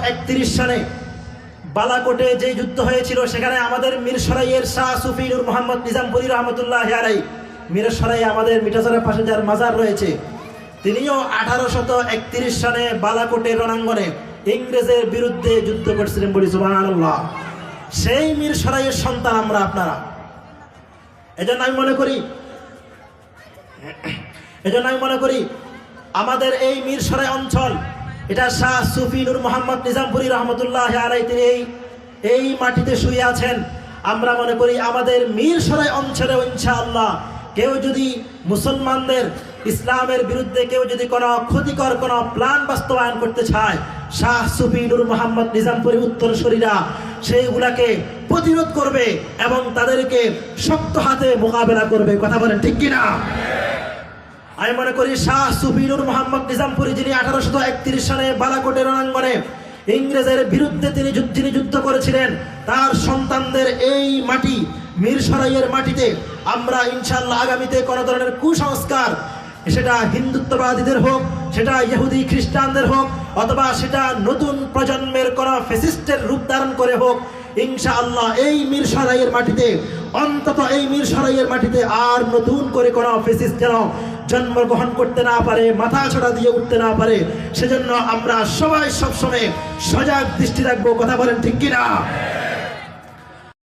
1831 সালে বালাকোটে যে যুদ্ধ হয়েছিল সেখানে আমাদের মিরসরাইয়ের শাহ সুফি নূর মোহাম্মদ নিজামপুরী রহমতুল্লাহ আলাইহি, মিরসরাই আমাদের মিঠাচরের পাশে যার মাজার রয়েছে, তিনিও 1831 সালে বালাকোটের রণাঙ্গনে ইংরেজের বিরুদ্ধে যুদ্ধ করছিলেন। বলি সুবহানাল্লাহ। সেই মিরসরাইয়ের সন্তান আমরা আপনারা। এজন্য আমি মনে করি আমাদের এই মিরসরাই অঞ্চল, এটা শাহ সুফি নূর মোহাম্মদ নিজামপুরী রহমতুল্লাহ আলাইহি তিনি এই মাটিতে শুয়ে আছেন। আমরা মনে করি আমাদের মিরসরাই অঞ্চলে ইনশাআল্লাহ কেউ যদি মুসলমানদের ইসলামের বিরুদ্ধে কেউ যদি কোনো ক্ষতিকর কোনো প্ল্যান বাস্তবায়ন করতে চায়, শাহ সুফি নূর মোহাম্মদ নিজামপুরী উত্তরসূরিরা সেইগুলাকে প্রতিরোধ করবে এবং তাদেরকে শক্ত হাতে মোকাবেলা করবে। কথা বলেন ঠিক কিনা? আমি মনে করি শাহ সুফি নূর মোহাম্মদ নিজামপুরী যিনি 1831 সালে বালাকোটের রণাঙ্গনে ইংরেজের বিরুদ্ধে তিনি যুদ্ধ করেছিলেন, তার সন্তানদের এই মাটি মিরসরাইয়ের মাটিতে আমরা ইনশাআল্লাহ আগামীতে কোনো ধরনের কুসংস্কার, সেটা হিন্দুত্ববাদীদের হোক, সেটা ইহুদি খ্রিস্টানদের হোক, অথবা সেটা নতুন প্রজন্মের কোনো ফ্যাসিস্টের রূপ ধারণ করে হোক, ইনশাআল্লাহ এই মিরসরাইয়ের মাটিতে, অন্তত এই মিরসরাইয়ের মাটিতে আর নতুন করে কোনো ফ্যাসিস্ট যেন জন্মগ্রহণ করতে না পারে, মাথা ছড়া দিয়ে উঠতে না পারে, সেজন্য আমরা সবাই সবসময় সজাগ দৃষ্টি রাখবো। কথা বলেন ঠিক কিনা?